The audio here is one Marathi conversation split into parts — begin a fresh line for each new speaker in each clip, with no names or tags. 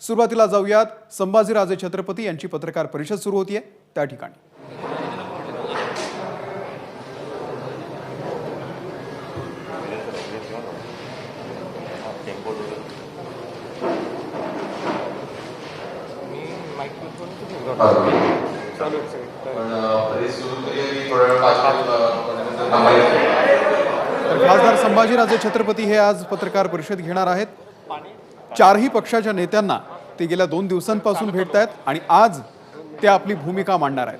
सुरुवातीला जाऊयात संभाजीराजे छत्रपती यांची पत्रकार परिषद सुरू होतीये त्या ठिकाणी। खासदार संभाजीराजे छत्रपती हे आज पत्रकार परिषद घेणार आहेत। चारही पक्षाच्या नेत्यांना ते गेल्या 2 दिवसांपासून भेटतायत आणि आज ते आपली भूमिका मांडणार आहेत।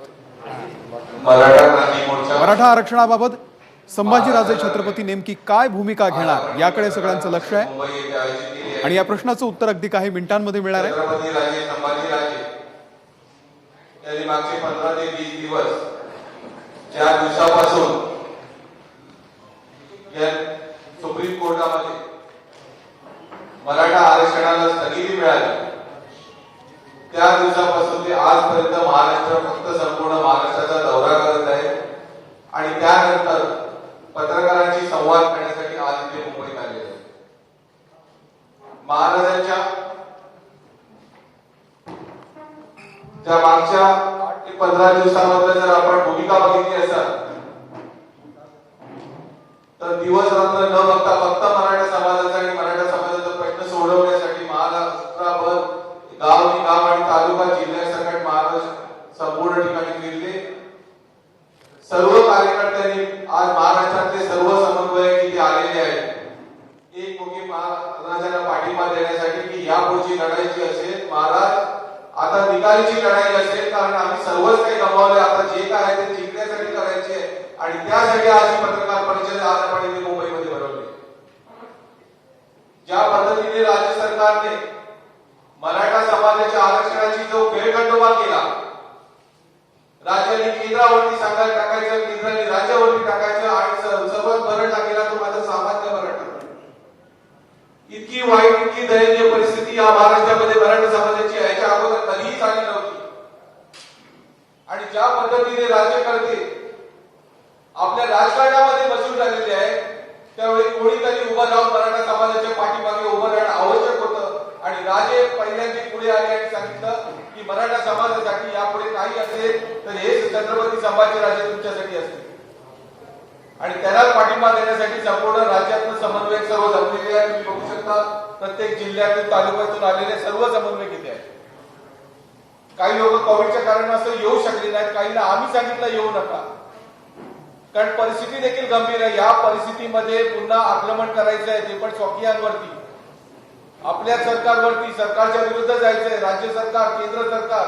मराठा आरक्षणाबाबत संभाजीराजे छत्रपती नेमकी काय भूमिका घेणार याकडे सगळ्यांचं लक्ष आहे आणि या प्रश्नाचं उत्तर अगदी काही मिनिटांमध्ये मिळणार आहे।
मागचे 15 ते 20 दिवस ज्या दिवसापासून या सुप्रीम कोर्टामध्ये मराठा आरक्षणाला स्थगिती मिळाली त्या दिवसापासून ते आजपर्यंत महाराष्ट्र फक्त संपूर्ण महाराष्ट्राचा दौरा करत आहे आणि त्यानंतर पत्रकारांशी संवाद करण्यासाठी आज इथे मुंबईत आले आहेत। महाराजांच्या त्या मागच्या 8 ते 15 दिवसांमध्ये जर आपण भूमिका बघितली असाल तर दिवस रात्र न बघता फक्त मराठा समाजाचा आणि मराठा समाजाचा प्रश्न सोडवण्यासाठी महाराष्ट्रभर गाव आणि तालुका जिल्ह्यासकट महाराष्ट्र संपूर्ण ठिकाणी फिरले। सर्व कार्यकर्त्यांनी आज महाराष्ट्रातले सर्व समन्वयक इथे आलेले आहेत एक मुखी महाराजांना पाठिंबा देण्यासाठी की यापुढची लढाई जी असेल महाराज आता निकालीची लढाई असेल कारण आम्ही सर्वच काही गमावले आता जे काय आहे ते जिंकण्यासाठी करायचे आणि त्यासाठी आज ही पत्रकार परिषद आज आपण इथे मुंबईमध्ये भरवली। ज्या पद्धतीने राज्य सरकारने मराठा समाजाच्या आरक्षणाची जो फेरखंडोबा केला राज्याने केंद्रावरती सांगायला टाकायचं केंद्राने राज्यावरती टाकायचं आणि सर्वात मराठा केला तो माझा सामान्य मराठा। इतकी वाईट इतकी दयनीय परिस्थिती या महाराष्ट्रामध्ये मराठा समाजाची याच्या अगोदर कधीही झाली नव्हती आणि ज्या पद्धतीने राज्यकर्ते आपल्या राजकारणामध्ये मशहूर झालेले आहेत त्यावेळी कोणीतरी उभं राहून मराठा समाजाच्या पाठीमागे उभं राहणं आवश्यक होतं आणि राजे पहिल्यांदा पुढे आले आणि सांगितलं की मराठा समाजासाठी यापुढे काही असेल तर हे छत्रपती संभाजीराजे तुमच्यासाठी असतील आणि त्याला पाठिंबा देण्यासाठी संपूर्ण राज्यातून समन्वयक सर्व जमलेले आहेत। तुम्ही बघू शकता प्रत्येक जिल्ह्यातून तालुक्यातून आलेले सर्व समन्वयक इथे आहेत। काही लोक कोविडच्या कारणास्तव येऊ शकले नाहीत काहींना आम्ही सांगितलं येऊ नका कारण परिस्थिती देखील गंभीर आहे। या परिस्थितीमध्ये पुन्हा आक्रमण करायचं आहे ते पण स्वकीयांवरती आपल्या सरकारवरती सरकारच्या विरुद्ध जायचंय। राज्य सरकार केंद्र सरकार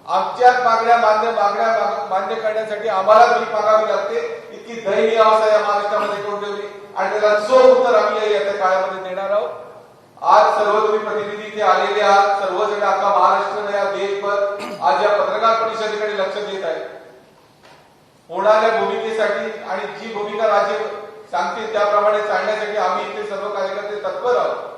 आमच्याच मागण्या मान्य करण्यासाठी आम्हाला तरी मागावी लागते इतकी दयनीय अवस्था या महाराष्ट्रामध्ये करून ठेवली आणि त्याला चोख उत्तर आम्ही येत्या काळामध्ये देणार आहोत। आज सर्व तुम्ही प्रतिनिधी इथे आलेले आहात सर्वजण अख्खा महाराष्ट्र या देशभर आज या पत्रकार परिषदेकडे लक्ष देत आहे। होणाऱ्या भूमिकेसाठी आणि जी भूमिका राज्य सांगतील त्याप्रमाणे चालण्यासाठी आम्ही इथे सर्व कार्यकर्ते तत्पर आहोत।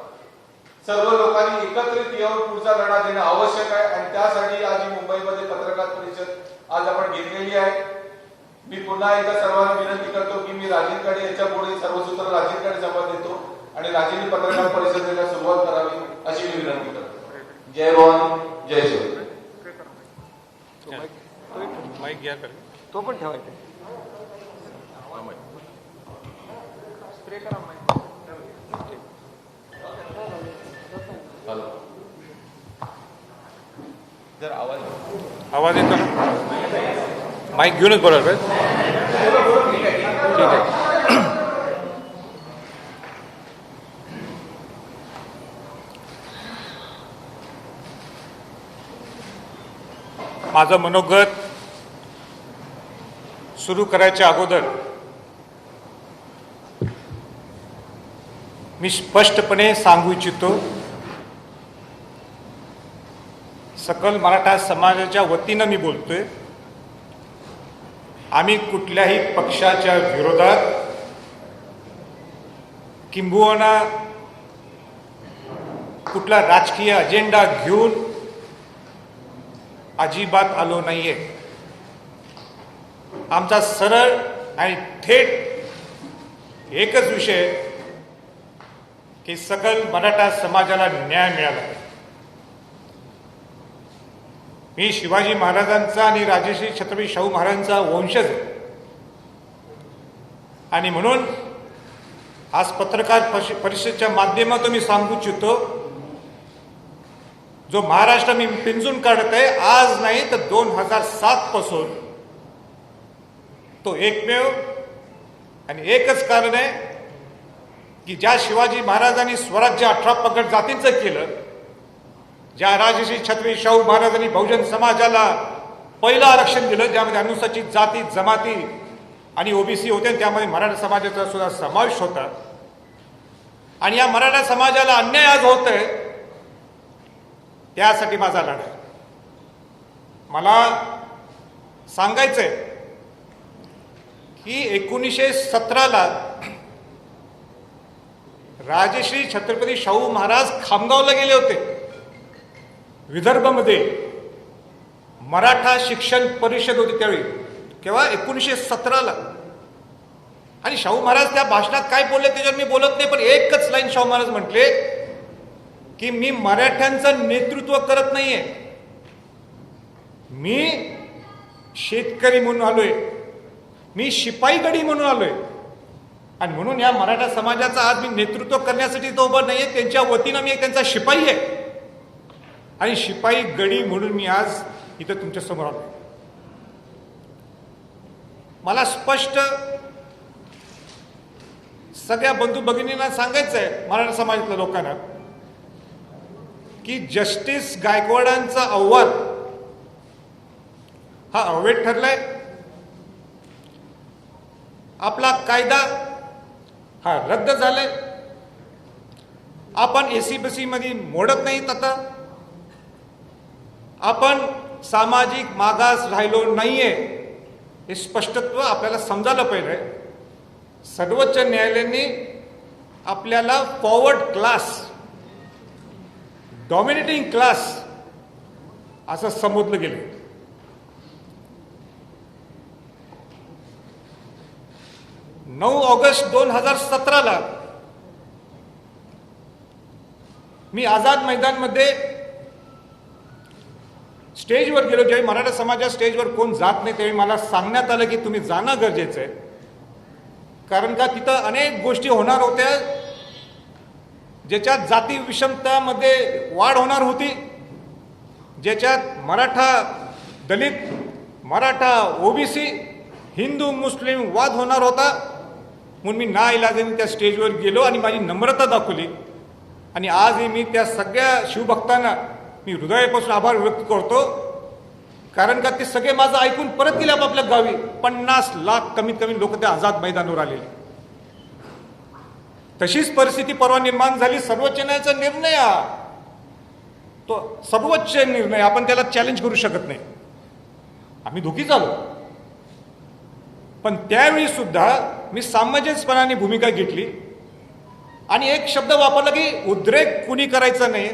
सर्व लोकांनी एकत्रित येऊन पुढचा लढा देणं आवश्यक आहे आणि त्यासाठी आज मुंबईमध्ये पत्रकार परिषद आज आपण घेतलेली आहे। मी पुन्हा एकदा सर्वांना विनंती करतो की मी राजेंकडे याच्या पुढे सर्व सूत्र राजेंकडे जमा देतो आणि राजेंनी पत्रकार परिषदेला सुरुवात करावी अशी मी विनंती करतो। जय भवानी जय शिव।
माईक घ्या तो पण ठेवायचा स्प्रे करा माईक जर आवाज येतो ना माईक घेऊनच बोलाल ठीक आहे। माझं मनोगत सुरू करायच्या अगोदर मी स्पष्टपणे सांगू इच्छितो सकल मराठा समाजाच्या वतीनं मी बोलतोय आम्ही कुठल्याही पक्षाच्या विरोधात किंबहुना कुठला राजकीय अजेंडा घेऊन अजिबात आलो नाहीये। आमचा सरळ आणि थेट एकच विषय की सकल मराठा समाजाला न्याय मिळाला मी शिवाजी महाराजांचा आणि राजश्री छत्रपती शाहू महाराजांचा वंशज आहे आणि म्हणून आज पत्रकार परिषदेच्या माध्यमातून मी सांगू इच्छितो, जो महाराष्ट्र मी पिंजून काढत आहे आज नाही तर 2007 पासून, तो एकमेव आणि एकच कारण आहे की ज्या शिवाजी महाराजांनी स्वराज्य 18 पगड जातींचं केलं, ज्या राजश्री छत्रपती शाहू महाराजांनी बहुजन समाजाला पहिलं आरक्षण दिलं, ज्यामध्ये अनुसूचित जाती जमाती आणि ओबीसी होते, त्यामध्ये मराठा समाजाचा सुद्धा समावेश होता. आणि या मराठा समाजाला अन्याय आज होत आहे, त्यासाठी माझा लढा आहे. मला सांगायचंय की 1917ला राजश्री छत्रपती शाहू महाराज खामगावला गेले होते. विदर्भामध्ये मराठा शिक्षण परिषद होती त्यावेळी, केव्हा 1917ला. आणि शाहू महाराज त्या भाषणात काय बोलले त्याच्यावर मी बोलत नाही, पण एकच लाईन शाहू महाराज म्हटले की मी मराठ्यांचं नेतृत्व करत नाहीये, मी शेतकरी म्हणून आलोय, मी शिपाई गडी म्हणून आलोय. आणि म्हणून या मराठा समाजाचा आज मी नेतृत्व करण्यासाठी तो उभा नाहीये, त्यांच्या वतीनं मी त्यांचा शिपाई आहे आणि शिपाई गडी म्हणून मी आज इथं तुमच्या समोर आलोय. मला स्पष्ट सगळ्या बंधू भगिनींना सांगायचं आहे, मराठा समाजातल्या लोकांना, की जस्टिस गायकवाडांचा अहवाल हा अवैध ठरलाय. आपला कायदा हा रद्द झालाय. आपण एसीबीसी मध्ये मोडत नाहीत, आता आपण सामाजिक मागास राहिलो नाहीये, हे स्पष्टत्व आपल्याला समजायला पाहिजे. सर्वोच्च न्यायालयाने आपल्याला फॉरवर्ड क्लास, डॉमिनेटिंग क्लास असं संबोधलं गेलं. 9 ऑगस्ट 2017ला मी आझाद मैदानमध्ये स्टेजवर गेलो. ज्यावेळी मराठा समाजाच्या स्टेजवर कोण जात नाही त्यावेळी मला सांगण्यात आलं की तुम्ही जाणं गरजेचं आहे, कारण का तिथं अनेक गोष्टी होणार होत्या ज्याच्यात जाती विषमतामध्ये वाढ होणार होती, ज्याच्यात मराठा दलित, मराठा ओबीसी, हिंदू मुस्लिम वाद होणार होता. म्हणून मी नाइलाजाने त्या स्टेजवर गेलो आणि माझी नम्रता दाखवली. आणि आजही मी त्या सगळ्या शिवभक्तांना मी हृदयापासून आभार व्यक्त करतो, कारण का ते सगळे माझं ऐकून परत गेले आपापल्या गावी. 50 लाख कमीत कमी लोक त्या आझाद मैदानावर आलेले. तशीच परिस्थिती परवा निर्माण झाली. सर्वोच्च न्यायालयाचा निर्णय, तो सर्वोच्च निर्णय, आपण त्याला चॅलेंज करू शकत नाही. आम्ही दुखी झालो, पण त्यावेळी सुद्धा मी सामंजस्यपणाने भूमिका घेतली आणि एक शब्द वापरला की उद्रेक कुणी करायचा नाही.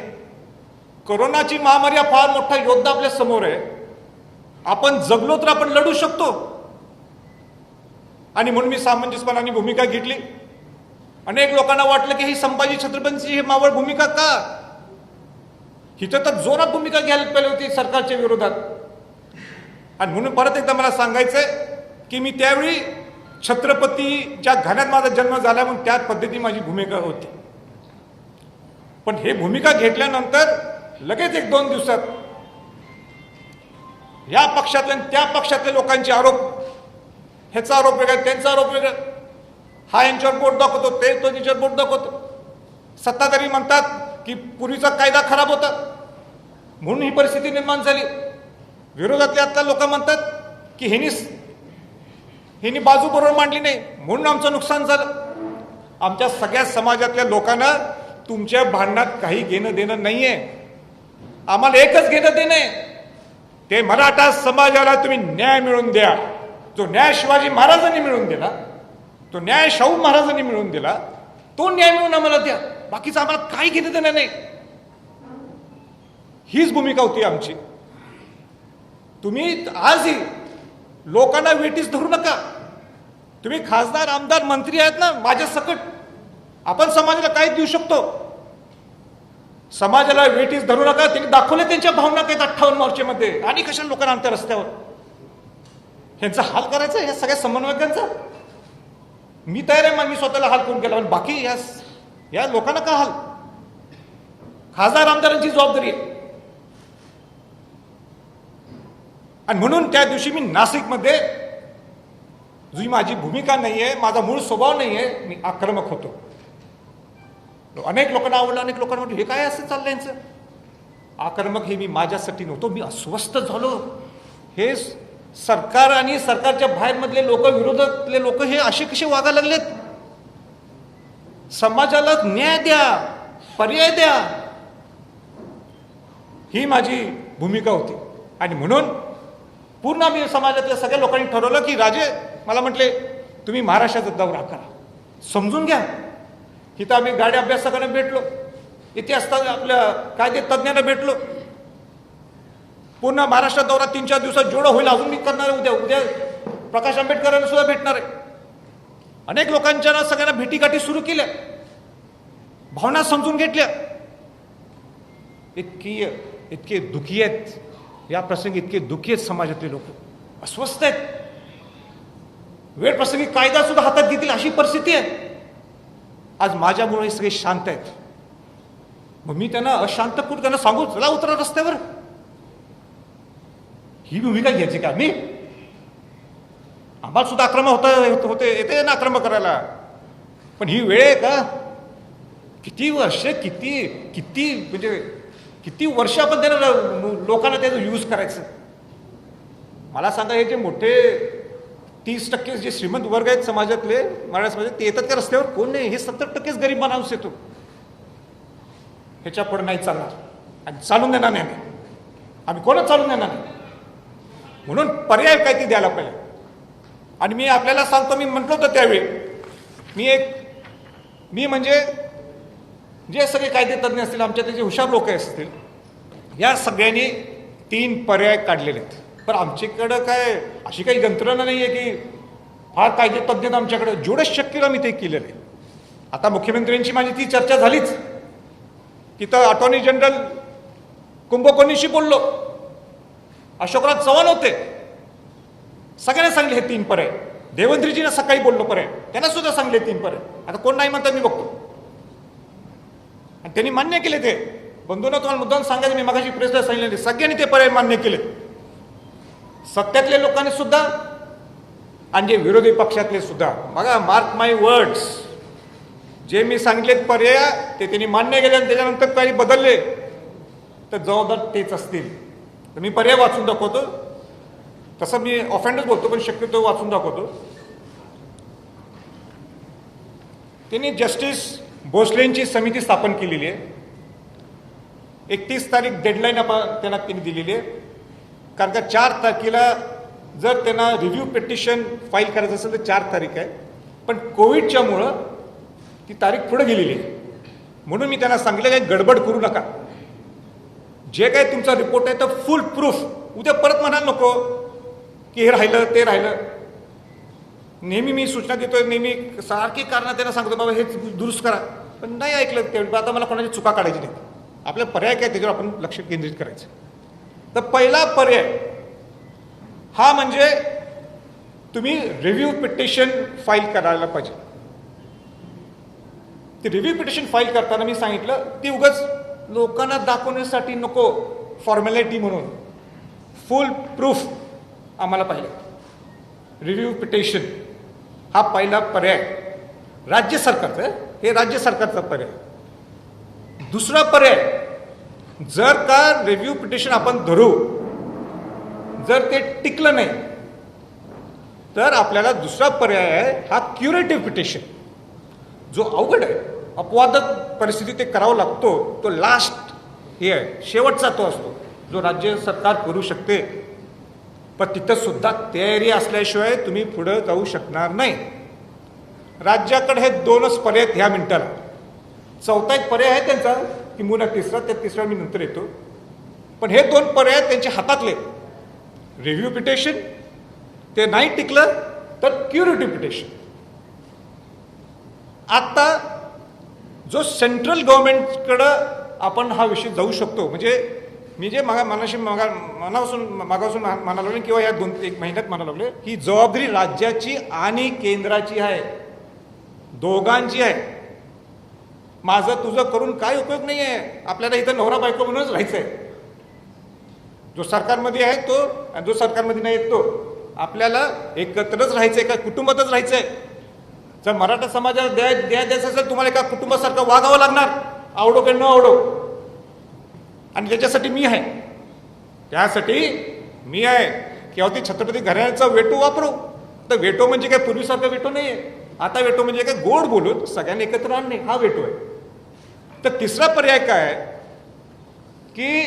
कोरोनाची महामारी हा फार मोठा योद्धा आपल्या समोर आहे, आपण जगलो तर आपण लढू शकतो. आणि म्हणून मी सामंजस्यपणाने भूमिका घेतली. अनेक लोकांना वाटलं की ही संभाजी छत्रपतींची ही मावळ भूमिका का, हिथं तर जोरात भूमिका घ्यायला पाहिजे होती सरकारच्या विरोधात. आणि म्हणून परत एकदा मला सांगायचंय की मी त्यावेळी छत्रपतीच्या घराण्यात माझा जन्म झाला म्हणून त्या पद्धतीने माझी भूमिका होती. पण हे भूमिका घेतल्यानंतर लगेच 1-2 दिवसात या पक्षातल्या त्या पक्षातल्या लोकांचे आरोप, ह्याचा आरोप वेगळा, त्यांचा आरोप वेगळा, हा यांच्यावर बोट दाखवतो, ते तो यांच्यावर बोट दाखवतो. सत्ताधारी म्हणतात की पूर्वीचा कायदा खराब होता म्हणून ही परिस्थिती निर्माण झाली. विरोधातले आता लोक म्हणतात की ह्यांनी बाजू बरोबर मांडली नाही म्हणून आमचं नुकसान झालं. आमच्या सगळ्या समाजातल्या लोकांना तुमच्या भांडणात काही घेणं देणं नाहीये. आम्हाला एकच घेणं देणं आहे, ते मराठा समाजाला तुम्ही न्याय मिळवून द्या. जो न्याय शिवाजी महाराजांनी मिळवून दिला, तो न्याय शाहू महाराजांनी मिळवून दिला, तो न्याय मिळवून आम्हाला द्या. बाकीचं आम्हाला काही घेणं देणं नाही. हीच भूमिका होती आमची. तुम्ही आजही लोकांना वेटीस धरू नका. तुम्ही खासदार, आमदार, मंत्री आहेत ना माझ्या सकट, आपण समाजाला काय देऊ शकतो. समाजाला वेठीस धरू नका. त्यांनी दाखवले त्यांच्या भावना आहेत 58 मोर्चेमध्ये. आणि कशाला लोकांना आणत्या रस्त्यावर? ह्यांचा हाल करायचा या सगळ्या समन्वयकांचा? मी तयार आहे, मी स्वतःला हाल करून केला, पण बाकी या लोकांना का हाल? खासदार आमदारांची जबाबदारी आहे. आणि म्हणून त्या दिवशी मी नाशिकमध्ये, जी माझी भूमिका नाहीये, माझा मूळ स्वभाव नाहीये, मी आक्रमक होतो. अनेक लोकांना आवडलं, अनेक लोकांना म्हटलं हे काय असं चाललंय यांचं? आक्रमक हे मी माझ्यासाठी नव्हतो. मी अस्वस्थ झालो. हे सरकार आणि सरकारच्या बाहेर मधले लोक, विरोधातले लोक हे असे कसे वागायला लागलेत? समाजाला न्याय द्या, पर्याय द्या, ही माझी भूमिका होती. आणि म्हणून पूर्ण आम्ही समाजातल्या सगळ्या लोकांनी ठरवलं की राजे, मला म्हटले तुम्ही महाराष्ट्राचा दौरा करा, समजून घ्या. इथं आम्ही गाड्या अभ्यासकांना भेटलो, इतिहास आपल्या कायदे तज्ज्ञांना भेटलो. पूर्ण महाराष्ट्रात दौरा 3-4 दिवसात जेवढं होईल अजून मी करणार आहे. उद्या प्रकाश आंबेडकरांना सुद्धा भेटणार आहे. अनेक लोकांच्या सगळ्यांना भेटीगाठी सुरू केल्या, भावना समजून घेतल्या. इतके दुःखी आहेत या प्रसंगी, इतके दुःखी आहेत समाजातले लोक, अस्वस्थ आहेत. वेळ प्रसंगी कायदा सुद्धा हातात घेतील अशी परिस्थिती आहे. आज माझ्यामुळे हे सगळे शांत आहेत. मग मी त्यांना अशांत करून त्यांना सांगू चला उतरा रस्त्यावर, ही भूमिका घ्यायची का? मी आम्हाला सुद्धा आक्रमक होते येते ना आक्रमक करायला, पण ही वेळ आहे का? किती वर्ष, किती म्हणजे किती वर्ष आपण त्यांना लोकांना त्याचं यूज करायचं? मला सांगा, हे जे मोठे 30% जे श्रीमंत वर्ग आहेत समाजातले, मराठा समाजात, ते येतात का रस्त्यावर? कोण नाही. हे 70%च गरीब माणूस येतो. ह्याच्या पुढे नाही चालणार आणि चालून देणार नाही आम्ही कोणच चालून देणार नाही. म्हणून पर्याय काय ते द्यायला पाहिजे. आणि मी आपल्याला सांगतो, मी म्हटलं होतं त्यावेळी, मी म्हणजे जे सगळे कायदे तज्ज्ञ असतील, आमच्यातले जे हुशार लोक असतील, या सगळ्यांनी 3 पर्याय काढलेले आहेत. पण आमच्याकडं काय अशी काही यंत्रणा नाही आहे की फार कायदे तज्ज्ञ आमच्याकडे. जेवढं शक्य आम्ही ते केलेलं आहे. आता मुख्यमंत्र्यांची माझी ती चर्चा झालीच. तिथं अटॉर्नी जनरल कुंभकोणीशी बोललो, अशोकराज चव्हाण होते, सगळ्यांना सांगले हे 3 पर्याय. देवेंद्रजींना सकाळी बोललो पर्याय, त्यांना सुद्धा सांगले 3 पर्याय. आता कोण नाही म्हणतात मी बघतो. आणि त्यांनी मान्य केले. ते बंधूंना तुम्हाला मुद्दाम सांगायचं, मी मगाशी प्रेसला सांगितले, सगळ्यांनी ते पर्याय मान्य केले. सत्यातल्या लोकांनी सुद्धा आणि जे विरोधी पक्षातले सुद्धा. बघा, मार्क माय वर्ड्स, जे मी सांगितलेत पर्याय ते त्यांनी मान्य केले. आणि त्याच्यानंतर काही बदलले तर जबाबदार तेच असतील. तर मी पर्याय वाचून दाखवतो. तसं मी ऑफेंडच बोलतो, पण शक्यतो वाचून दाखवतो. त्यांनी जस्टिस भोसलेंची समिती स्थापन केलेली आहे. 31 तारीख डेडलाईन त्यांना त्यांनी दिलेली आहे. कारण का 4 तारखेला जर त्यांना रिव्ह्यू पिटिशन फाईल करायचं असेल तर 4 तारीख आहे. पण कोविडच्यामुळं ती तारीख पुढे गेलेली आहे. म्हणून मी त्यांना सांगितलं काही गडबड करू नका. जे काही तुमचा रिपोर्ट आहे तर फुल प्रूफ. उद्या परत म्हणाल नको की हे राहिलं ते राहिलं. नेहमी मी सूचना देतोय, नेहमी सारखी कारणं त्यांना सांगतो, बाबा हे दुरुस्त करा. पण नाही ऐकलं ते. आता मला कोणाची चुका काढायची नाही. आपला पर्याय काय त्याच्यावर आपण लक्ष केंद्रित करायचं. तर पहिला पर्याय हा म्हणजे तुम्ही रिव्ह्यू पिटिशन फाईल करायला पाहिजे. ते रिव्ह्यू पिटिशन फाईल करताना मी सांगितलं ती उगाच लोकांना दाखवण्यासाठी नको, फॉर्मॅलिटी म्हणून. फुल प्रूफ आम्हाला पाहिजे. रिव्ह्यू पिटिशन हा पहिला पर्याय राज्य सरकारचा, हे राज्य सरकारचा पर्याय. दुसरा पर्याय, जर का रिव्ह्यू पिटिशन आपण धरू, जर ते टिकलं नाही तर आपल्याला दुसरा पर्याय आहे हा क्युरेटिव्ह पिटिशन. जो अवघड आहे, अपवादात परिस्थिती ते करावं लागतो, तो लास्ट हे आहे, शेवटचा तो असतो जो राज्य सरकार करू शकते. पण तिथं सुद्धा तयारी असल्याशिवाय तुम्ही पुढे जाऊ शकणार नाही. राज्याकडे हे 2च पर्याय आहेत ह्या मिनिटाला. चौथा एक पर्याय आहे त्यांचा, किंबहुना तिसरा, त्या तिसरा मी नंतर येतो. पण हे 2 पर्याय त्यांच्या हातातले. रिव्ह्यू पिटिशन, ते नाही टिकलं तर क्युरेटिव्ह पिटिशन. आता जो सेंट्रल गव्हर्नमेंटकडं आपण हा विषय जाऊ शकतो. म्हणजे मी जे मनापासून म्हणायला लागले किंवा या 2-1 महिन्यात म्हणायला लागले, ही जबाबदारी राज्याची आणि केंद्राची आहे, दोघांची आहे. माझं तुझं करून काय उपयोग नाही आहे. आपल्याला इथं नवरा बायको म्हणूनच राहायचं आहे. जो सरकारमध्ये आहे तो आणि जो सरकारमध्ये नाही तो, आपल्याला एकत्रच राहायचं आहे, एका कुटुंबातच राहायचं आहे. जर मराठा समाजाला द्यायचं असेल, तुम्हाला एका कुटुंबासारखं वागावं लागणार, आवडो की न आवडो. आणि त्याच्यासाठी मी आहे, त्यासाठी मी आहे. किंवा ती छत्रपती घराण्याचा वेटो वापरू. तर वेटो म्हणजे काय पूर्वीसारखा वेटो नाही आहे. आता वेटो म्हणजे काय गोड बोलून सगळ्यांनी एकत्र आणणे, हा वेटो आहे. तर तिसरा पर्याय काय आहे की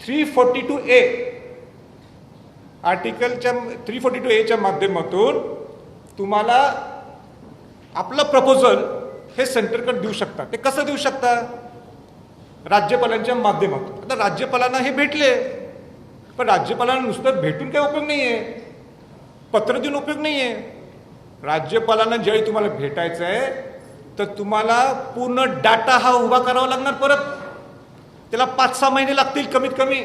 342A आर्टिकलच्या 342A च्या माध्यमातून तुम्हाला आपलं प्रपोजल हे सेंटरकडे देऊ शकता. ते कसं देऊ शकता? राज्यपालांच्या माध्यमातून. आता राज्यपालांना हे भेटले, पण राज्यपालांना नुसतं भेटून काही उपयोग नाही आहे, पत्र देऊन उपयोग नाही आहे. राज्यपालांना ज्यावेळी तुम्हाला भेटायचं आहे तर तुम्हाला पूर्ण डाटा हा उभा करावा लागणार. परत त्याला 5-6 महिने लागतील कमीत कमी.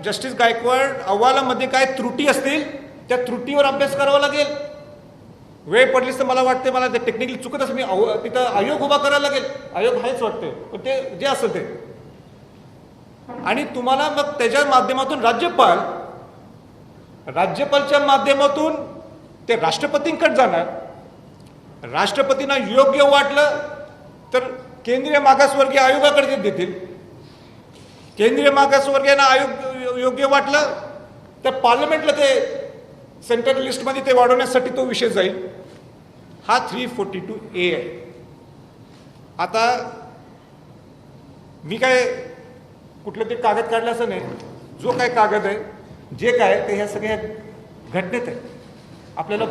जस्टिस गायकवाड अहवालामध्ये काय त्रुटी असतील त्या त्रुटीवर अभ्यास करावा लागेल. वेळ पडलीच तर मला वाटते, मला ते टेक्निकली चुकत असेल, मी तिथं आयोग उभा करायला लागेल. आयोग आहेच वाटते, पण ते जे असेल ते. आणि तुम्हाला मग त्याच्या माध्यमातून राज्यपालच्या माध्यमातून ते राष्ट्रपतींकडे जाणार. राष्ट्रपतींना योग्य वाटलं तर केंद्रीय मागासवर्गीय आयोगाकडे देतील. केंद्रीय मागासवर्गीयांना आयोग योग्य वाटलं तर पार्लमेंटला ते सेंट्रल लिस्टमध्ये ते वाढवण्यासाठी तो विषय जाईल. हा 342A आहे. आता मी काय कुठलं ते कागद काढलं असं नाही. जो काय कागद आहे, जे काय ते ह्या सगळ्या घटनेत आहे, आपल्याला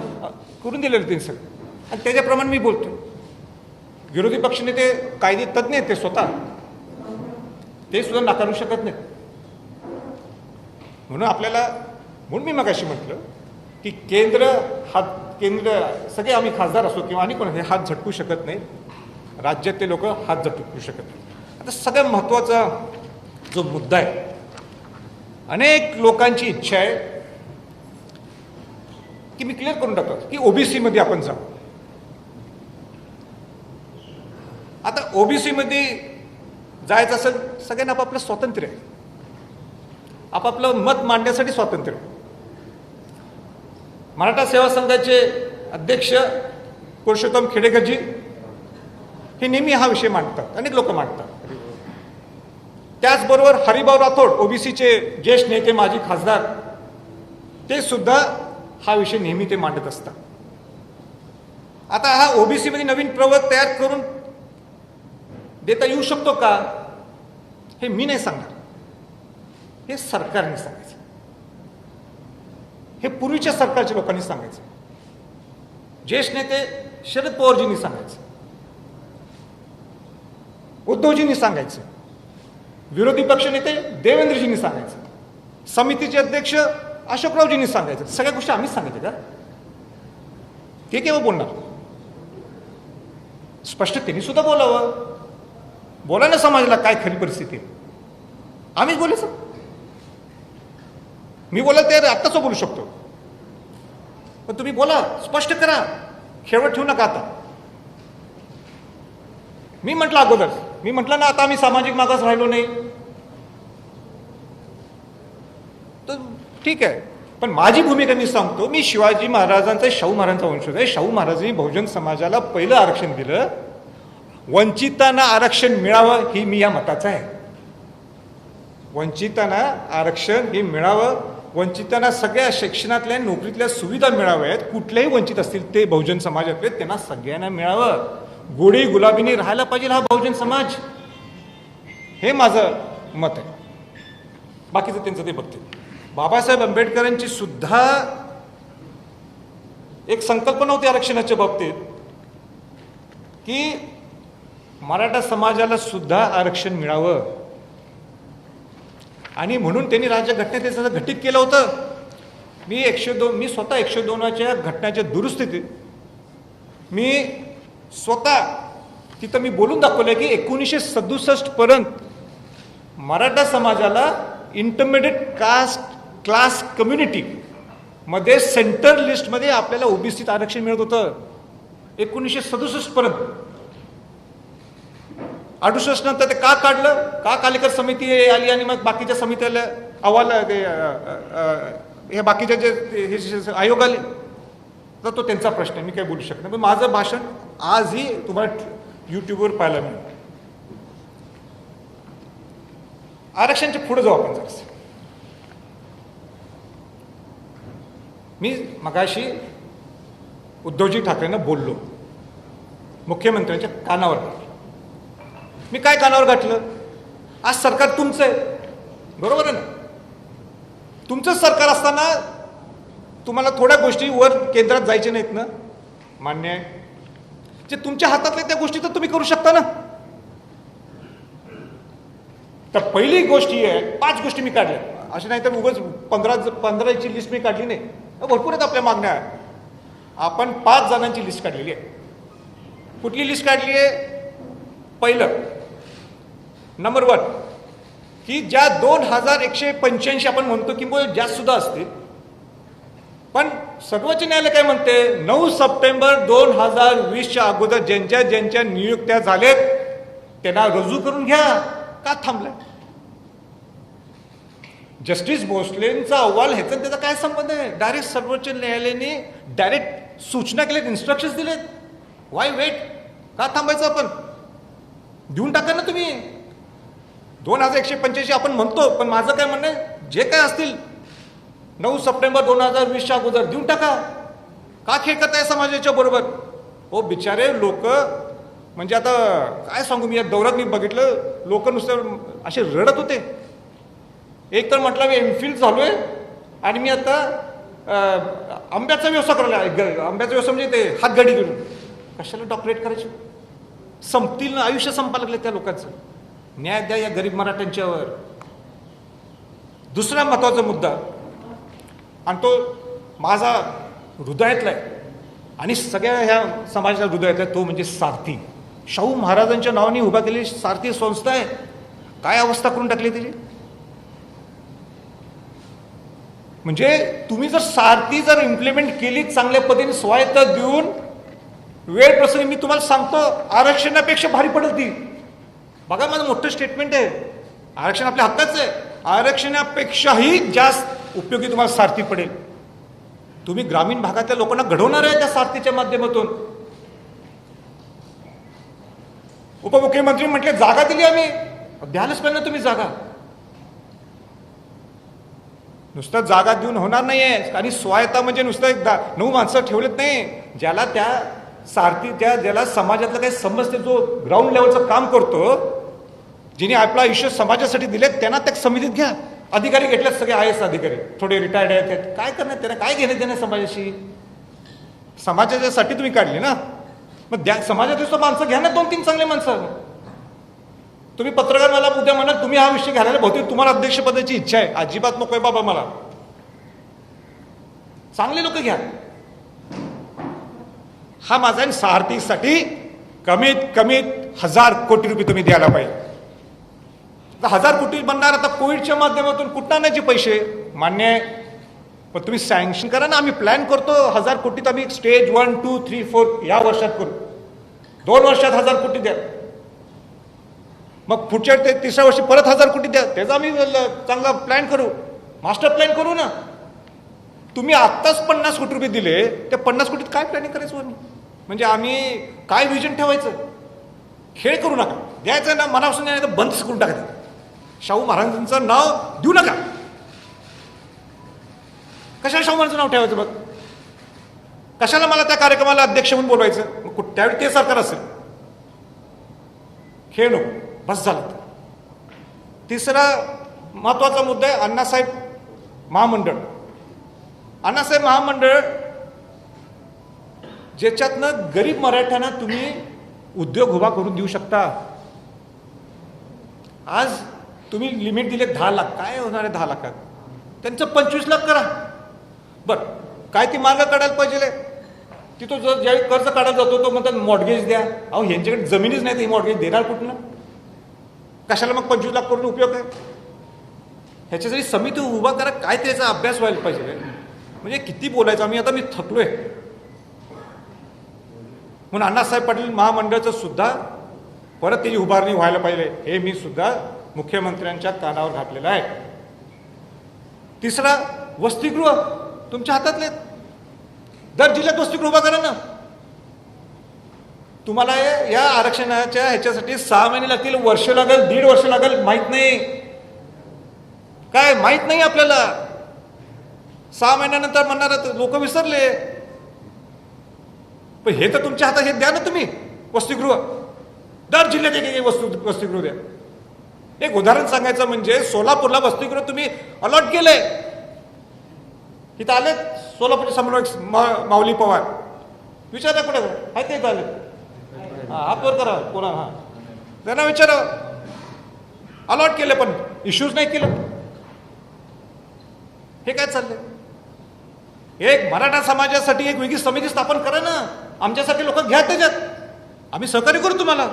करून दिलेलं ते सगळं, आणि त्याच्याप्रमाणे मी बोलतो. विरोधी पक्षनेते कायदे तज्ज्ञ आहेत, ते स्वतः ते सुद्धा नाकारू शकत नाहीत. म्हणून मी मगाशी म्हटलं की केंद्र सगळे आम्ही खासदार असो किंवा आणि कोण हे हात झटकू शकत नाही, राज्यातले लोक हात झटकू शकत नाही. आता सगळ्यात महत्त्वाचा जो मुद्दा आहे, अनेक लोकांची इच्छा आहे की मी क्लिअर करून टाकतो की ओबीसी मध्ये आपण जाऊ. आता ओबीसी मध्ये जायचं असेल, सगळ्यांना आपापलं स्वातंत्र्य आहे, आपापलं मत मांडण्यासाठी स्वातंत्र्य आहे. मराठा सेवा संघाचे अध्यक्ष पुरुषोत्तम खेडेकरजी हे नेहमी हा विषय मांडतात, अनेक लोक मांडतात. त्याचबरोबर हरिभाऊ राठोड ओबीसीचे ज्येष्ठ नेते, माजी खासदार, ते सुद्धा हा विषय नेहमी ते मांडत असतात. आता हा ओबीसी मध्ये नवीन प्रवर्ग तयार करून देता येऊ शकतो का, हे मी नाही सांगणार, हे सरकारने सांगायचं. हे पूर्वीच्या सरकारच्या लोकांनी सांगायचं. ज्येष्ठ नेते शरद पवारजींनी सांगायचं, उद्धवजींनी सांगायचं, विरोधी पक्ष नेते देवेंद्रजींनी सांगायचं, समितीचे अध्यक्ष अशोकरावजींनी सांगायचं. सगळ्या गोष्टी आम्हीच सांगायच्या का? ते केव्हा बोलणार? स्पष्ट त्यांनी सुद्धा बोलावं. बोला ना समाजाला काय खरी परिस्थिती आहे. आम्हीच बोलायचं. मी बोला ते आत्ताच बोलू शकतो, पण तुम्ही बोला, स्पष्ट करा, खेळवत ठेवू नका. आता मी म्हटलं अगोदर, मी म्हटलं ना आता आम्ही सामाजिक मागास राहिलो नाही, तर ठीक आहे. पण माझी भूमिका मी सांगतो. मी शिवाजी महाराजांचा, शाहू महाराजांचा वंशज आहे. शाहू महाराजांनी बहुजन समाजाला पहिलं आरक्षण दिलं. वंचितांना आरक्षण मिळावं ही मी या मताचा आहे. वंचितांना आरक्षण हे मिळावं, वंचितांना सगळ्या शिक्षणातल्या, नोकरीतल्या सुविधा मिळाव्यात. कुठलेही वंचित असतील ते बहुजन समाजातले, त्यांना सगळ्यांना मिळावं. गोडी गुलाबीने राहायला पाहिजे हा बहुजन समाज, हे माझं मत आहे. बाकीचं त्यांचं ते बघतील. बाबासाहेब आंबेडकरांची सुद्धा एक संकल्पना होती आरक्षणाच्या बाबतीत की मराठा समाजाला सुद्धा आरक्षण मिळावं, आणि म्हणून त्यांनी राज्यघटनेत त्याचं घटित केलं होतं. मी स्वतः 102च्या घटनाच्या दुरुस्तीत मी स्वतः तिथं मी बोलून दाखवलं की 1967 पर्यंत मराठा समाजाला इंटरमिडिएट कास्ट क्लास कम्युनिटी मध्ये सेंटर लिस्टमध्ये आपल्याला ओबीसीत आरक्षण मिळत होतं 1967 पर्यंत. 68 नंतर ते का काढलं, का कालेकर समिती आली आणि मग बाकीच्या समित्याला अहवाल हे बाकीचे जे आयोग आले, तर तो त्यांचा प्रश्न आहे, मी काही बोलू शकत नाही. पण माझं भाषण आजही तुम्हाला युट्यूबवर पाहायला मिळेल. आरक्षणच्या पुढे जाऊ आपण जरासं. मी मगाशी उद्धवजी ठाकरेंना बोललो, मुख्यमंत्र्यांच्या कानावर घातलं. मी काय कानावर घातलं? आज सरकार तुमचं आहे, बरोबर आहे ना? तुमचं सरकार असताना तुम्हाला थोड्या गोष्टी वर केंद्रात जायचे नाहीत ना, मान्य आहे. जे तुमच्या हातातल्या त्या गोष्टी तर तुम्ही करू शकता ना. तर पहिली गोष्ट ही आहे, 5 गोष्टी मी काढल्या, अशी नाही तर उगाच 15ची लिस्ट मी काढली नाही, भरपूर आहेत आपल्या मागण्या. आपण 5 जणांची लिस्ट काढलेली आहे. कुठली लिस्ट काढली आहे? पहिलं नंबर 1 की ज्या 2185 आपण म्हणतो की जास्त सुद्धा असतील, पण सर्वोच्च न्यायालय काय म्हणते, 9 सप्टेंबर 2020च्या अगोदर ज्यांच्या नियुक्त्या झालेत त्यांना रुजू करून घ्या. का थांबलाय? जस्टिस भोसलेंचा अहवाल ह्याचा त्याचा काय संबंध आहे? डायरेक्ट सर्वोच्च न्यायालयाने डायरेक्ट सूचना केल्यात, इन्स्ट्रक्शन्स दिलेत. Why wait? का थांबायचं? आपण देऊन टाका ना तुम्ही. 2185 आपण म्हणतो, पण माझं काय म्हणणं आहे, जे काय असतील 9 सप्टेंबर 2020च्या अगोदर देऊन टाका. का खेळ करताय समाजाच्या बरोबर? हो बिचारे लोक, म्हणजे आता काय सांगू मी, या दौऱ्यात मी बघितलं लोक नुसतं असे रडत होते. एक तर म्हटलं मी एमफिल झालोय आणि मी आता आंब्याचा व्यवसाय करायला, आंब्याचा व्यवसाय म्हणजे ते हातगाडी घेऊन. कशाला डॉक्टरेट करायची? संपतील ना, आयुष्य संपायला लागले त्या लोकांचं. न्याय द्या या गरीब मराठ्यांच्यावर. दुसरा महत्वाचा मुद्दा, आणि तो माझा हृदयातला आहे आणि सगळ्या ह्या समाजाच्या हृदयातला आहे, तो म्हणजे सारथी. शाहू महाराजांच्या नावाने उभा केलेली सारथी संस्था आहे. काय अवस्था करून टाकली त्याची? म्हणजे तुम्ही जर सारथी जर इम्प्लिमेंट केली चांगल्या पद्धतीने स्वायत्त देऊन, वेळ प्रसंगी मी तुम्हाला सांगतो आरक्षणापेक्षा भारी पडेल ती. बघा माझं मोठं स्टेटमेंट आहे, आरक्षण आपल्या हक्काचं आहे. आरक्षणापेक्षाही जास्त उपयोगी तुम्हाला सारथी पडेल. तुम्ही ग्रामीण भागातल्या लोकांना घडवणार आहे त्या सारथीच्या माध्यमातून. उपमुख्यमंत्री म्हटले जागा दिली आम्ही, द्यायलाच पाहिजे ना तुम्ही जागा. नुसतं जागा देऊन होणार नाहीये. आणि स्वायत्ता म्हणजे नुसतं 9 माणसं ठेवलेत नाही, ज्याला त्या सारथी, ज्याला समाजातलं काही समजते, जो ग्राउंड लेवलचं काम करतो, जिने आपलं आयुष्य समाजासाठी दिले, त्यांना त्या समितीत घ्या. अधिकारी घेतल्यात सगळे IAS अधिकारी, थोडे रिटायर्ड आहेत, काय करणार? त्यांना काय घेणे देणे समाजाशी? समाजासाठी तुम्ही काढली ना, मग समाजातील माणसं घ्या ना, 2-3 चांगले माणसं. तुम्ही पत्रकार मला उद्या म्हणा तुम्ही हा विषय घ्यायला, बहुतेक तुम्हाला अध्यक्षपदाची इच्छा आहे, अजिबात नकोय बाबा मला. चांगले लोक घ्या. हा माझा सारथीसाठी कमीत कमीत 1000 कोटी रुपये तुम्ही द्यायला पाहिजे. 1000 कोटी बनणार आता कोविडच्या माध्यमातून, कुठं आणायचे पैसे? मान्य आहे, पण तुम्ही सँक्शन करा ना. आम्ही प्लॅन करतो 1000 कोटीत आम्ही स्टेज 1, 2, 3, 4 या वर्षात करू. 2 वर्षात 1000 कोटी द्या. मग पुढच्या 3ऱ्या वर्षी परत 1000 कोटी द्या. त्याचा आम्ही चांगला प्लॅन करू, मास्टर प्लॅन करू ना. तुम्ही आत्ताच 50 कोटी रुपये दिले, त्या 50 कोटीत काय प्लॅनिंग करायचं आम्ही? म्हणजे आम्ही काय विजन ठेवायचं? खेळ करू नका. द्यायचं ना मनापासून, नाही तर बंदच करून टाकायचं. शाहू महाराजांचं नाव देऊ नका. कशाला शाहू महाराजांचं नाव ठेवायचं? बघ कशाला मला त्या कार्यक्रमाला अध्यक्ष म्हणून बोलवायचं? मग त्यावेळी ते सरकार असेल. खेळ नको, बस झालं. तिसरा महत्वाचा मुद्दा आहे अण्णासाहेब महामंडळ. अण्णासाहेब महामंडळ ज्याच्यातनं गरीब मराठ्यांना तुम्ही उद्योग उभा करून देऊ शकता. आज तुम्ही लिमिट दिले 10 लाख, काय होणार आहे 10 लाखात? त्यांचं 25 लाख करा. बरं, काय ती मार्ग काढायला पाहिजे? तिथं जर ज्यावेळी कर्ज काढायला जातो तो म्हणतात मॉर्गेज द्या. अहो यांच्याकडे जमिनीच नाही तर ही मॉर्गेज देणार कुठनं? कशाला मग 25 लाख करून उपयोग आहे? ह्याच्यासाठी समिती उभा करा, काय त्याचा अभ्यास व्हायला पाहिजे. म्हणजे किती बोलायचं मी थकलोय. म्हणून अण्णासाहेब पाटील महामंडळाचं सुद्धा परत त्याची उभारणी व्हायला पाहिजे हे मी सुद्धा मुख्यमंत्र्यांच्या कानावर घातलेलं आहे. तिसरा, वसतिगृह तुमच्या हातातले. दर जिल्ह्यात वसतिगृह उभा करा ना. तुम्हाला या आरक्षणाच्या ह्याच्यासाठी 6 महिने लागतील, वर्ष लागेल, 1.5 वर्ष लागेल, माहित नाही. काय माहित नाही आपल्याला. 6 महिन्यानंतर म्हणणार लोक विसरले. पण हे तर तुमच्या हातात, हे द्या ना तुम्ही वसतिगृह. दर जिल्ह्यात एक वसतिगृह द्या. एक उदाहरण सांगायचं म्हणजे सोलापूरला वसतिगृह तुम्ही अलॉट केलंय. इथं आले सोलापूरचे समन्वयक माऊली पवार, विचारा कुठे आहेत ते, इथं आले. हा वर करा कोणा, हा त्यांना विचारा. अलॉट केले पण इश्यूज नाही केलं. हे काय चाललंय? एक मराठा समाजासाठी एक वेगळी समिती स्थापन करा ना. आमच्यासाठी लोक घ्या त्याच्यात, आम्ही सहकार्य करू तुम्हाला.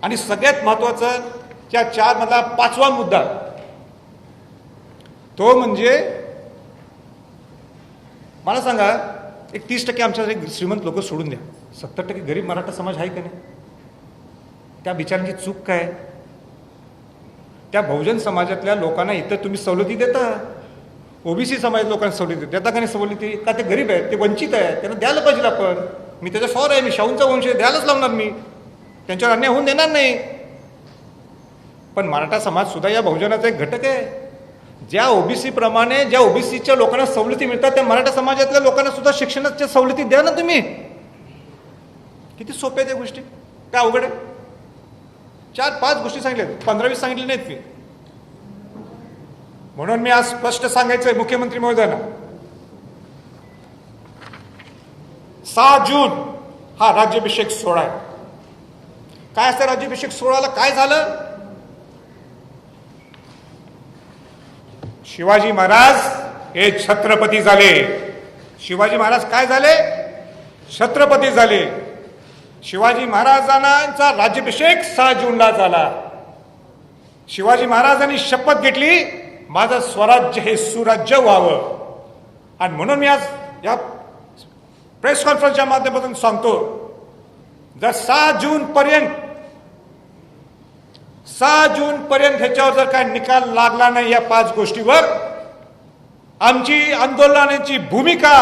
आणि सगळ्यात महत्वाचा त्या 4 मधला 5वा मुद्दा तो म्हणजे मला सांगा, एक 30% आमच्या श्रीमंत लोक सोडून द्या, 70% गरीब मराठा समाज आहे का नाही? त्या बिचारांची चूक काय? त्या बहुजन समाजातल्या लोकांना इथं तुम्ही सवलती देता, ओबीसी समाज लोकांना सवलती देता का नाही? सवलती का? ते गरीब आहेत, ते वंचित आहेत, त्यांना द्यायला पाहिजे आपण. मी त्याचा फॉर आहे, मी शाहूंचा वंश आहे, द्यायलाच लावणार मी, त्यांच्यावर अन्याय होऊन देणार नाही. पण मराठा समाज सुद्धा या बहुजनाचा एक घटक आहे. ज्या ओबीसी प्रमाणे ज्या ओबीसीच्या लोकांना सवलती मिळतात त्या मराठा समाजातल्या लोकांना सुद्धा शिक्षणाच्या सवलती द्या ना तुम्ही. किती सोप्या त्या गोष्टी, काय अवघड आहे? 4-5 गोष्टी सांगितल्या, 15-20 सांगितले नाहीत मी. म्हणून मी आज स्पष्ट सांगायचंय मुख्यमंत्री महोदयांना, 6 जून हा राज्याभिषेक सोहळा आहे. काय असतं राज्याभिषेक सोहळ्याला? काय झालं? शिवाजी महाराज हे छत्रपती झाले. शिवाजी महाराज काय झाले? छत्रपती झाले. शिवाजी महाराजांचा राज्याभिषेक 6 जूनला झाला. शिवाजी महाराजांनी शपथ घेतली, माझं स्वराज्य हे सुराज्य व्हावं. आणि म्हणून मी आज या प्रेस कॉन्फरन्सच्या माध्यमातून सांगतो, जर 6 जून पर्यंत ह्याच्यावर जर काय निकाल लागला नाही या 5 गोष्टीवर, आमची आंदोलनाची भूमिका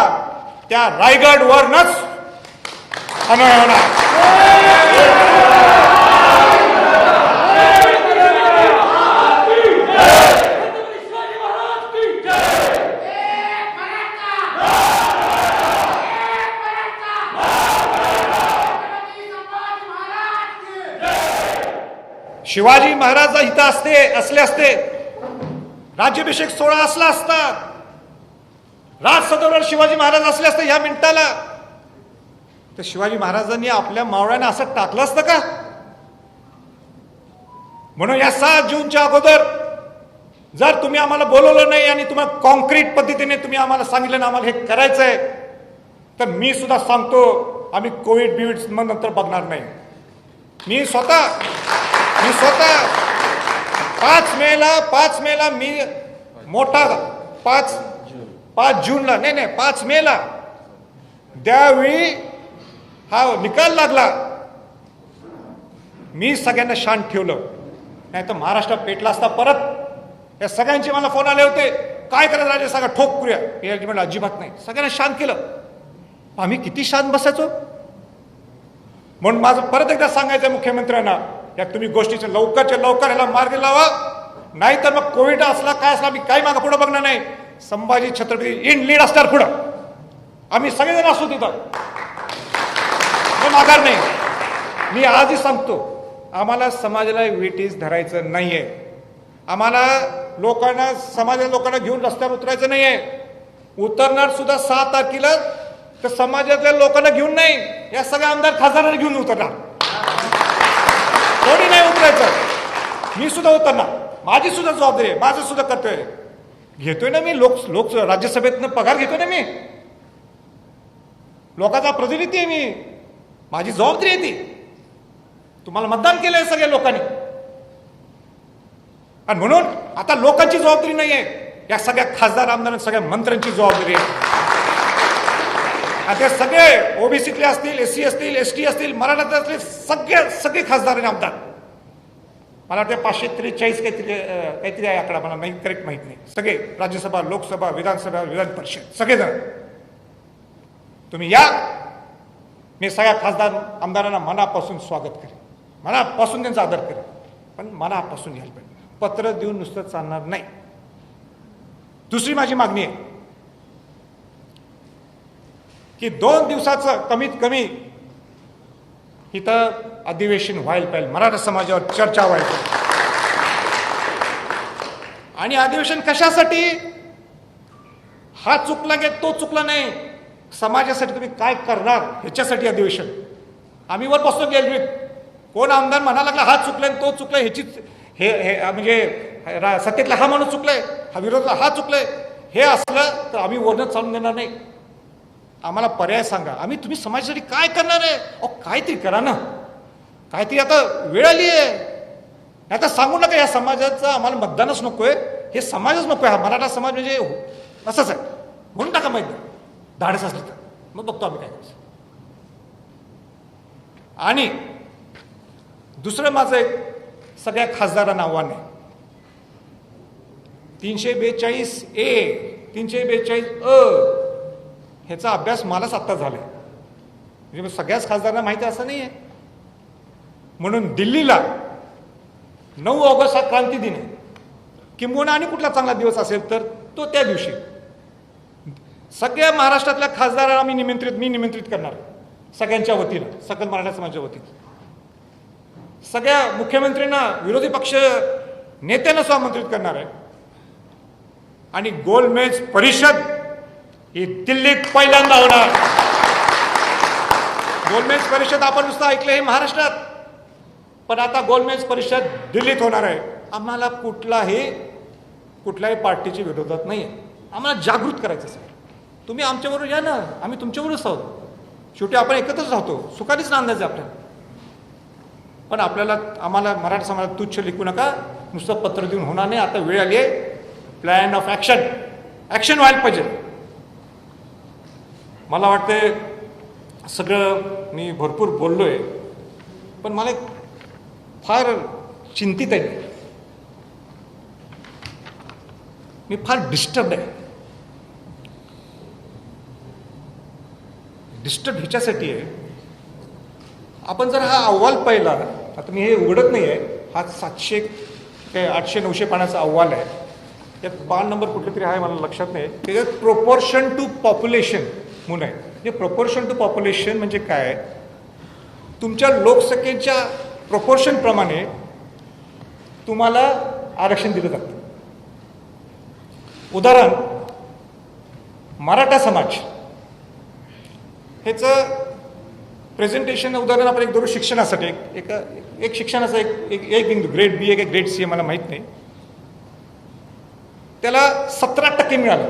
त्या रायगडवरनच अन्वय होणार. शिवाजी महाराज इथं असले असते, राज्याभिषेक सोहळा असला असता, राज सदोवर शिवाजी महाराज असले असते ह्या मिनिटाला, तर शिवाजी महाराजांनी आपल्या मावळ्यांना असं टाकलं असतं का? म्हणून या 6 जूनच्या अगोदर जर तुम्ही आम्हाला बोलवलं नाही आणि तुम्हाला कॉन्क्रीट पद्धतीने तुम्ही आम्हाला सांगितलं ना आम्हाला हे करायचंय, तर मी सुद्धा सांगतो आम्ही कोविड नंतर बघणार नाही. मी स्वतः 5 मेला मी मोठा 5 जूनला नाही 5 मेला त्यावेळी हा निकाल लागला, मी सगळ्यांना शांत ठेवलं. नाही तर महाराष्ट्र पेटला असता परत. या सगळ्यांचे मला फोन आले होते, काय करायचं राजे सांगा, ठोक करूया. हे म्हटलं अजिबात नाही, सगळ्यांना शांत केलं. आम्ही किती शांत बसायचो. म्हणून माझं परत एकदा सांगायचं मुख्यमंत्र्यांना, या तुम्ही गोष्टीच्या लवकरच्या लवकर ह्याला मार्ग लावा, नाहीतर मग कोविड असला काय असला आम्ही काही मागं पुढं बघणार नाही. संभाजी छत्रपती इन लीड असणार पुढं, आम्ही सगळेजण असू तिथं, माघार नाही. मी आजही सांगतो, आम्हाला समाजाला वेटीस धरायचं नाहीये. आम्हाला लोकांना समाजाच्या लोकांना घेऊन रस्त्यावर उतरायचं नाहीये. उतरणार सुद्धा 6 तारखेला तर समाजातल्या लोकांना घेऊन नाही, या सगळ्या आमदार खासदारांना घेऊन उतरणार. कोणी नाही उतरायचं. मी सुद्धा उतरणार, माझी सुद्धा जबाबदारी आहे, माझं सुद्धा कर्तव्य घेतोय ना मी. लोक राज्यसभेतनं पगार घेतोय ना मी. लोकांचा प्रतिनिधी आहे मी, माझी जबाबदारी आहे ती. तुम्हाला मतदान केलंय सगळ्या लोकांनी, आणि म्हणून आता लोकांची जबाबदारी नाही आहे, या सगळ्या खासदार आमदार सगळ्या मंत्र्यांची जबाबदारी आहे. आणि ते सगळे ओबीसीतले असतील, एससी असतील, एसटी असतील, मराठा असतील, सगळे खासदार आणि आमदार. मला वाटतं 543 काहीतरी आहे आकडा, मला नाही करेक्ट माहित नाही. सगळे राज्यसभा, लोकसभा, विधानसभा, विधान परिषद सगळेजण तुम्ही या. मी सगळ्या खासदार आमदारांना मनापासून स्वागत करेन, मनापासून त्यांचा आदर करेन, पण मनापासून यायला पाहिजे. पत्र देऊन नुसतं चालणार नाही. दुसरी माझी मागणी आहे की 2 दिवसाचं कमीत कमी इथं अधिवेशन व्हायला पाहिजे, मराठा समाजावर चर्चा व्हायला पाहिजे. आणि अधिवेशन कशासाठी? हा चुकला की तो चुकला नाही, समाजासाठी तुम्ही काय करणार ह्याच्यासाठी अधिवेशन. आम्ही वर बसतो गॅलरीत, कोण आमदार म्हणायला लागला हा चुकलाय तो चुकलाय, ह्याची हे म्हणजे सत्तेतला हा माणूस चुकलाय, हा विरोधातला हा चुकलाय, हे असलं तर आम्ही वरनं चालून देणार नाही. आम्हाला पर्याय सांगा, आम्ही तुम्ही समाजासाठी काय करणार आहे? अहो काहीतरी करा ना, काहीतरी आता वेळ आली आहे. आता सांगू नका या समाजाचं आम्हाला मतदानच नकोय, हे समाजच नकोय, हा मराठा समाज म्हणजे असंच आहे म्हणून टाका माहिती, धाडस असलं तर मग बघतो आम्ही काय करायचं. आणि दुसरं माझं एक सगळ्या खासदारांना आव्हान आहे, 342A 342 ह्याचा अभ्यास मलाच आत्ता झालाय, म्हणजे सगळ्याच खासदारांना माहिती असं नाही आहे. म्हणून दिल्लीला 9 ऑगस्ट हा क्रांती दिन आहे, किंबहुना आणि कुठला चांगला दिवस असेल तर तो त्या दिवशी सगळ्या महाराष्ट्रातल्या खासदारांना मी निमंत्रित करणार, सगळ्यांच्या वतीनं, सकल मराठा समाजाच्या वतीनं. सगळ्या मुख्यमंत्र्यांना, विरोधी पक्ष नेत्यांना सुद्धा आमंत्रित करणार आहे. आणि गोलमेज परिषद ही दिल्लीत पहिल्यांदा होणार. गोलमेज परिषद आपण नुसतं ऐकलं हे महाराष्ट्रात, पण आता गोलमेज परिषद दिल्लीत होणार आहे. आम्हाला कुठल्याही पार्टीच्या विरोधात नाही आहे, आम्हाला जागृत करायचं असेल तुम्ही आमच्याबरोबर या ना, आम्ही तुमच्याबरोबरच आहोत. शेवटी आपण एकत्रच राहतो, सुखानेच नांदायचं आपल्याला. पण आम्हाला मराठा समाजात तुच्छ लिखू नका, नुसतं पत्र देऊन होणार नाही. आता वेळ आली आहे प्लॅन ऑफ ॲक्शन व्हायला पाहिजे. मला वाटते सगळं मी भरपूर बोललोय, पण मला फार चिंतित आहे, मी फार डिस्टर्ब आहे. डिस्टर्ब ह्याच्यासाठी आहे, आपण जर हा अहवाल पाहिला, आता मी हे उघडत नाही आहे, हा 700 काय 800-900 पानाचा अहवाल आहे. त्यात पान नंबर कुठले तरी आहे मला लक्षात नाही. त्याच्यात प्रोपोर्शन टू पॉप्युलेशन म्हणून आहे. म्हणजे प्रोपोर्शन टू पॉप्युलेशन म्हणजे काय, तुमच्या लोकसंख्येच्या प्रोपोर्शनप्रमाणे तुम्हाला आरक्षण दिलं जातं. उदाहरण, मराठा समाज ह्याचं प्रेझेंटेशन उदाहरण आपण एक धरू शिक्षणासाठी, एक शिक्षणाचा एक बिंदू ग्रेड बी एक ग्रेड सी मला माहीत नाही, त्याला 17% मिळालं.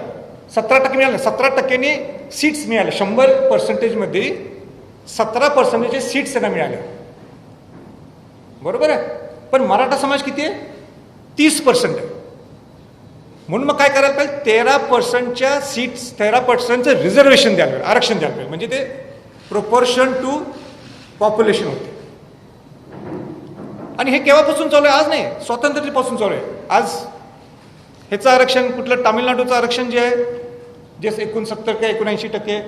17% मिळालं, 17%नी सीट्स मिळाले. 100%मध्ये 17% सीट्स त्यांना मिळाले, बरोबर आहे. पण मराठा समाज किती आहे? 30% आहे. म्हणून मग काय करायला पाहिजे, 13%च्या सीट्स, 13%चं रिझर्वेशन द्यायला पाहिजे, आरक्षण द्यायला पाहिजे. म्हणजे ते प्रोपोर्शन टू पॉप्युलेशन होते. आणि हे केव्हापासून चालू आहे? आज नाही, स्वातंत्र्यापासून चालू आहे. आज ह्याचं आरक्षण कुठलं, तामिळनाडूचं आरक्षण जे आहे, जे 69% काय 79%,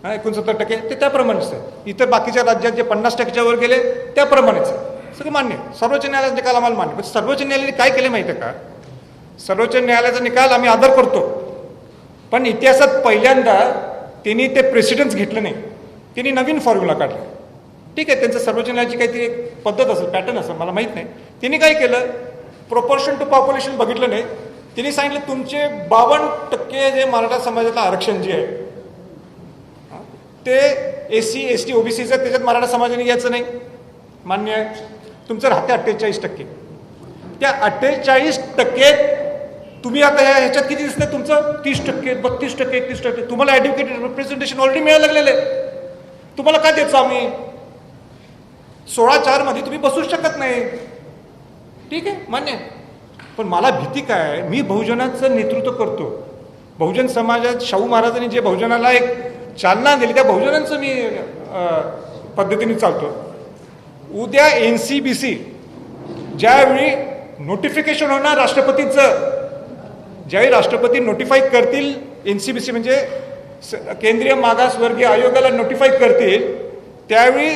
69% ते त्याप्रमाणेच आहे. इतर बाकीच्या राज्यात जे 50%च्या वर गेले त्याप्रमाणेच आहे. सगळं मान्य. सर्वोच्च न्यायालयाचा निकाल आम्हाला मान्य. पण सर्वोच्च न्यायालयाने काय केले माहिती आहे का, सर्वोच्च न्यायालयाचा निकाल आम्ही आदर करतो, पण इतिहासात पहिल्यांदा त्यांनी ते प्रेसिडेंट्स घेतलं नाही, त्यांनी नवीन फॉर्म्युला काढला. ठीक आहे, त्यांचं सर्वोच्च न्यायालयाची काहीतरी एक पद्धत असेल, पॅटर्न असेल, मला माहीत नाही. त्यांनी काय केलं, प्रोपोर्शन टू पॉप्युलेशन बघितलं नाही. त्यांनी सांगितलं तुमचे 52% जे मराठा समाजाचं आरक्षण जे आहे ते एससी एसटी ओबीसीचं, त्याच्यात मराठा समाजाने घ्यायचं नाही, मान्य आहे. तुमचं राहते 48%. त्या 48% तुम्ही आता ह्याच्यात किती दिसतंय तुमचं, 30%, 32%, 31%. तुम्हाला ॲडव्होकेट रिप्रेझेंटेशन ऑलरेडी मिळायला लागलेलं आहे. तुम्हाला काय द्यायचं आम्ही? 16-4 मध्ये तुम्ही बसूच शकत नाही. ठीक आहे, मान्य आहे. पण मला भीती काय आहे, मी बहुजनाचं नेतृत्व करतो. बहुजन समाजात शाहू महाराजांनी जे बहुजनाला एक चालना दिली त्या बहुजनांचं मी पद्धतीने चालतो. उद्या NCBC ज्यावेळी नोटिफिकेशन होणार राष्ट्रपतींचं, ज्यावेळी राष्ट्रपती नोटिफाय करतील, NCBC म्हणजे केंद्रीय मागासवर्गीय आयोगाला नोटिफाय करतील, त्यावेळी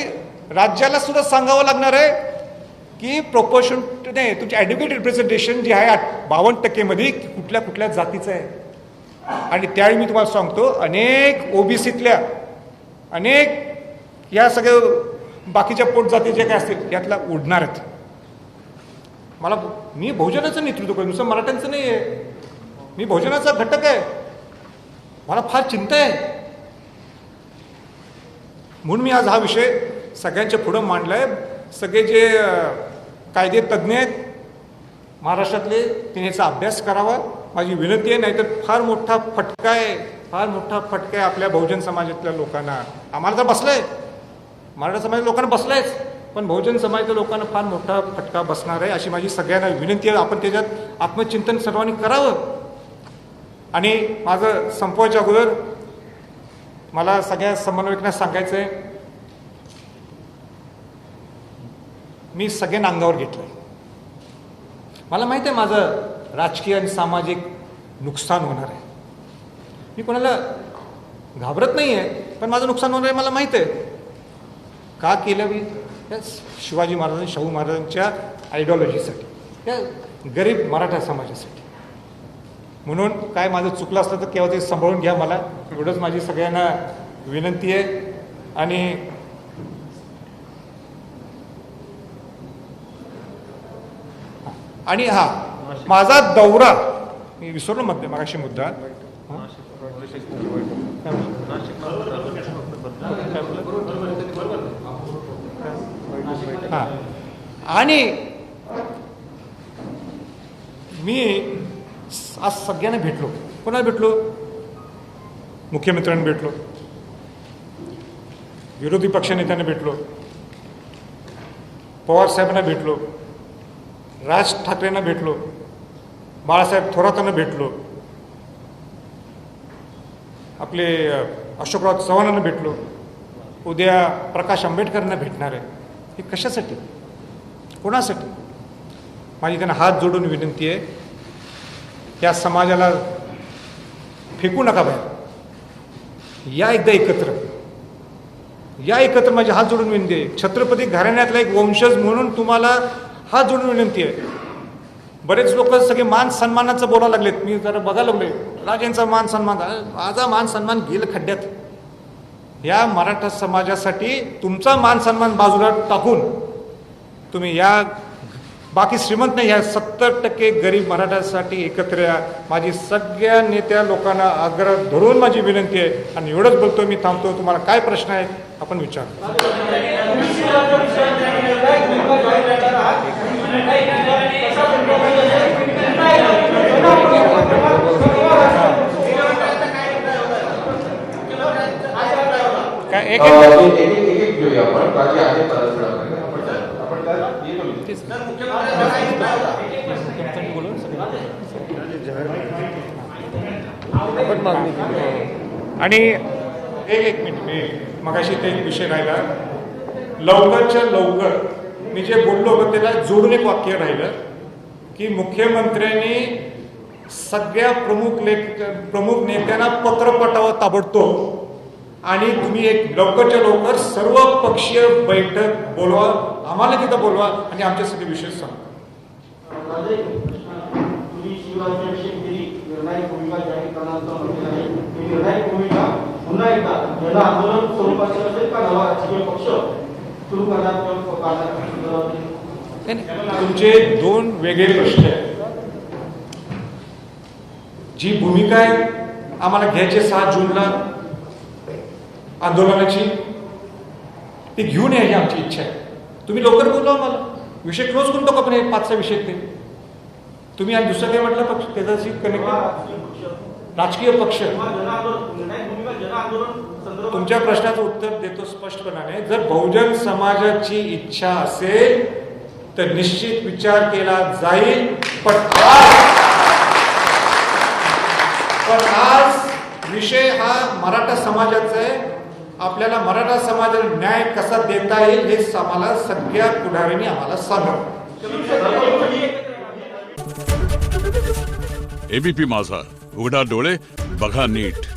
राज्याला सुद्धा सांगावं लागणार आहे की प्रपोर्शन नाही, तुमची ॲडव्होकेट रिप्रेझेंटेशन जे आहे 52% मध्ये कुठल्या कुठल्या जातीचं आहे. आणि त्यावेळी मी तुम्हाला सांगतो, अनेक OBCतल्या अनेक या सगळ्या बाकीच्या पोटजाती जे काय असतील यातला उडणार आहेत. मी बहुजनाचं नेतृत्व करतो, नुसतं मराठ्यांचं नाही आहे. मी बहुजनाचा घटक आहे. मला फार चिंता आहे. म्हणून मी आज हा विषय सगळ्यांच्या पुढं मांडलाय. सगळे जे कायदे तज्ज्ञ आहेत महाराष्ट्रातले त्यांनी याचा अभ्यास करावा माझी विनंती आहे. नाहीतर फार मोठा फटका आहे आपल्या बहुजन समाजातल्या लोकांना. आम्हाला तर बसलंय, मराठा समाजाच्या लोकांना बसलायच, पण बहुजन समाजाच्या लोकांना फार मोठा फटका बसणार आहे अशी माझी सगळ्यांना विनंती आहे. आपण त्याच्यात आत्मचिंतन सर्वांनी करावं. आणि माझं संपवायच्या अगोदर मला सगळ्या समन्वयकांना सांगायचं आहे, मी सगळ्यांना अंगावर घेतलंय. मला माहिती आहे माझं राजकीय आणि सामाजिक नुकसान होणार आहे. मी कोणाला घाबरत नाही आहे, पण माझं नुकसान होणार आहे मला माहिती आहे. का केलं मी? त्या शिवाजी महाराजांनी शाहू महाराजांच्या आयडिओलॉजीसाठी, त्या गरीब मराठा समाजासाठी. म्हणून काय माझं चुकलं असलं तर केव्हा ते सांभाळून घ्या. मला एवढंच माझी सगळ्यांना विनंती आहे. आणि हा माझा दौरा मी विसरलो मगाशी मुद्दा. हा, आणि मी आज सगळ्यांना भेटलो. कोणाला भेटलो? मुख्यमंत्र्यांना भेटलो, विरोधी पक्षनेत्यांना भेटलो, पवार साहेबांना भेटलो, राज ठाकरेंना भेटलो, बाळासाहेब थोरातांना भेटलो, आपले अशोकराव चव्हाणांना भेटलो, उद्या प्रकाश आंबेडकरांना भेटणार आहे. हे कशासाठी? कोणासाठी? माझी त्यांना हात जोडून विनंती आहे, या समाजाला फेकू नका बाहेर. या एकदा एकत्र, या एकत्र. माझी हात जोडून विनंती आहे. छत्रपती घराण्यातला एक वंशज म्हणून तुम्हाला हात जोडून विनंती आहे. बरेच लोक सगळे मान सन्मानाचं बोलायला लागलेत. मी जरा बघायला लागलोय, राजांचा मान सन्मान, माझा मान सन्मान गेलं खड्ड्यात. या मराठा समाजासाठी तुमचा मान सन्मान बाजूला टाकून तुम्ही या बाकी श्रीमंत नाही, ह्या 70% गरीब मराठासाठी एकत्र या. माझी सगळ्या नेत्या लोकांना आग्रह धरून माझी विनंती आहे. आणि एवढंच बोलतो, मी थांबतो. तुम्हाला काय प्रश्न आहेत आपण विचार. काय एक
घेऊया आपण. बाकी आहे
आणि एक मिनिट, मी मगाशी ते एक विषय राहिला. लवकरच्या लवकर मी जे बोललो होतं त्याला जोडून एक वाक्य राहिलं की मुख्यमंत्र्यांनी सगळ्या प्रमुख नेत्यांना पत्र पाठवावं ताबडतोब. आणि तुम्ही एक लवकरच्या लवकर सर्व पक्षीय बैठक बोलवा, आम्हाला तिथं बोलवा आणि आमच्यासाठी विषय सांगा.
निर्णायक भूमिका जाहीर करण्याचा म्हटलं आहे. ही निर्णायक भूमिका पुन्हा एकदा जन आंदोलन स्वरूपाची असेल का नवा राजकीय पक्ष सुरू करण्यात
तुमचे दोन वेगळे प्रश्न आहेत. जी भूमिका आहे आम्हाला घ्यायची 6 जूनला आंदोलनाची, ती घेऊन या ही आमची इच्छा आहे. तुम्ही लवकर बोलवा, मला विषय क्लोज करून टाकू आपण. हे 5चा विषय ते तुम्ही आज दुसरं काय म्हटलं पक्ष त्याच्याशी कनेक्ट राजकीय पक्ष
जन आंदोलन
तुमच्या प्रश्नाचं उत्तर देतो स्पष्टपणाने. जर बहुजन समाजाची इच्छा असेल तर निश्चित विचार केला जाईल. पण आज विषय हा मराठा समाजाचा आहे. आपल्याला मराठा समाजाला न्याय कसा देता येईल हे आम्हाला सगळ्या पुढाऱ्यांनी आम्हाला सांगावं.
एबीपी माझा, उघडा डोळे बघा नीट.